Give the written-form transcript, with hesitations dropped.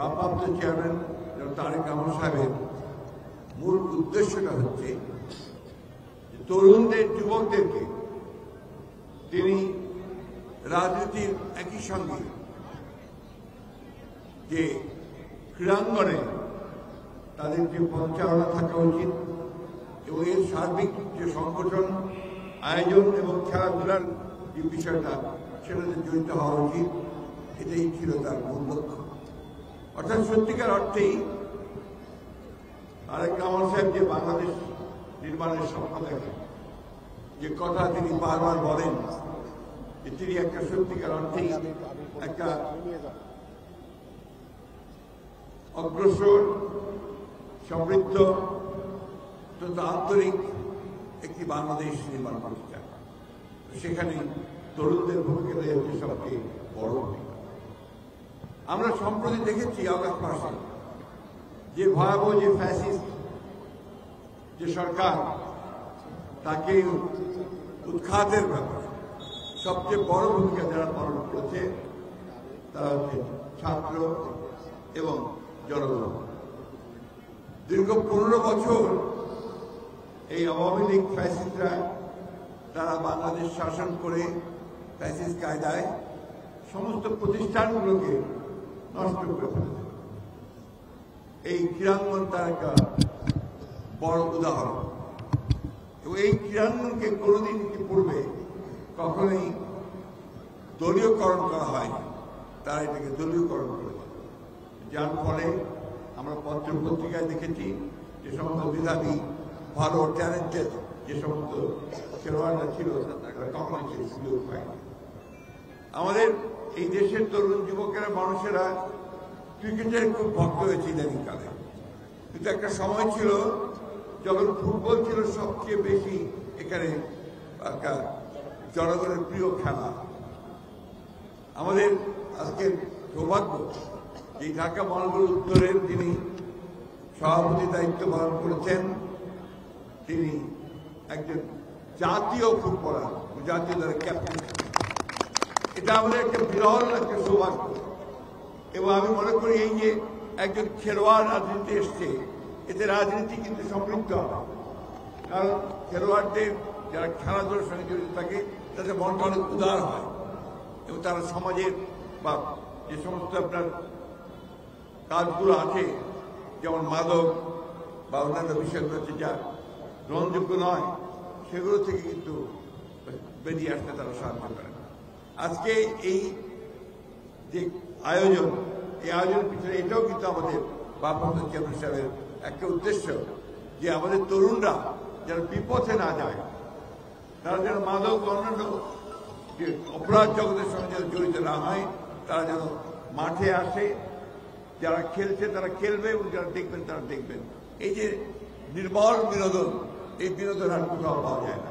ভারপ্রাপ্ত চেয়ারম্যান তারেক রহমান সাহেবের মূল উদ্দেশ্যটা হচ্ছে তরুণদের, যুবকদেরকে তিনি রাজনীতির একই সঙ্গে যে ক্রীড়াঙ্গনে তাদের যে পরিচালনা থাকা উচিত এবং এর সার্বিক যে সংগঠন, আয়োজন এবং খেলাধুলার যে বিষয়টা সেটাতে জড়িত হওয়া উচিত, এটাই ছিল তার মূল লক্ষ্য। অর্থাৎ সত্যিকার অর্থেই তারেক রহমান সাহেব যে বাংলাদেশ নির্মাণের স্বপ্ন দেখেন, যে কথা তিনি বারবার বলেন, যে তিনি একটা সত্যিকার অর্থেই একটা অগ্রসর, সমৃদ্ধ তথা আন্তরিক একটি বাংলাদেশ নির্মাণ করতে চান। সেখানে তরুণদের ভূমিকা হচ্ছে সবচেয়ে বড় ভূমিকা। আমরা সম্প্রতি দেখেছি আগস্ট মাসে যে ভয়াবহ যে ফ্যাসিস্ট যে সরকার, তাকে উৎখাতের ব্যাপারে সবচেয়ে বড় ভূমিকা যারা পালন করেছে তারা হচ্ছে ছাত্র এবং জনগণ। দীর্ঘ 15 বছর এই আওয়ামী লীগ ফ্যাসিস্টরা তারা বাংলাদেশ শাসন করে ফ্যাসিস্ট কায়দায় সমস্ত প্রতিষ্ঠানগুলোকে নষ্ট করে ফেলেছে। এই ক্রীড়াঙ্গন তার একটা বড় উদাহরণ। এবং এই ক্রীড়াঙ্গনকে কোনোদিন পূর্বে কখনোই দলীয়করণ করা হয়নি, তারা এটাকে দলীয়করণ করেছে, যার ফলে আমরা পত্র পত্রিকায় দেখেছি যে সমস্ত মেধাবী, ভালো ট্যালেন্টেড যে সমস্ত খেলোয়াড়রা ছিল তারা কখনোই সেই সুযোগ পায়নি। আমাদের এই দেশের তরুণ যুবকেরা, মানুষেরা ক্রিকেটের খুব ভক্ত হয়েছে ইদানিংকালে, কিন্তু একটা সময় ছিল যখন ফুটবল ছিল সবচেয়ে বেশি এখানে একটা জনগণের প্রিয় খেলা। আমাদের আজকের সৌভাগ্য যে ঢাকা মহানগর উত্তরের যিনি সভাপতি দায়িত্ব পালন করেছেন, তিনি একজন জাতীয় ফুটবলার, জাতীয় দলের ক্যাপ্টেন। এটা আমাদের একটা বিরল একটা সৌভাগ্য। এবং আমি মনে করি এই যে একজন খেলোয়াড় রাজনীতি এসছে, এতে রাজনীতি কিন্তু সমৃদ্ধ হবে। কারণ খেলোয়াড়দের যারা খেলাধুলার সঙ্গে জড়িত থাকে তাদের মনটা অনেক উদার হয় এবং তারা সমাজের বা যে সমস্ত আপনার কাজগুলো আছে, যেমন মাদক বা অন্যান্য বিষয়গুলো হচ্ছে যা গ্রহণযোগ্য নয়, সেগুলো থেকে কিন্তু বেরিয়ে আসতে তারা সাহায্য করে। আজকে এই যে আয়োজন, এই আয়োজনের পিছনে এটাও কিন্তু আমাদের ভারপ্রাপ্ত চেয়ারম্যান সাহেবের একটা উদ্দেশ্য, যে আমাদের তরুণরা যেন বিপথে না যায়, তারা যেন মাদক অন্যান্য যে অপরাধ জগতের সঙ্গে যেন জড়িত না হয়, তারা যেন মাঠে আসে, যারা খেলছে তারা খেলবে এবং যারা দেখবেন তারা দেখবেন। এই যে নির্মল বিনোদন, এই বিনোদন আর কোথাও পাওয়া যায় না।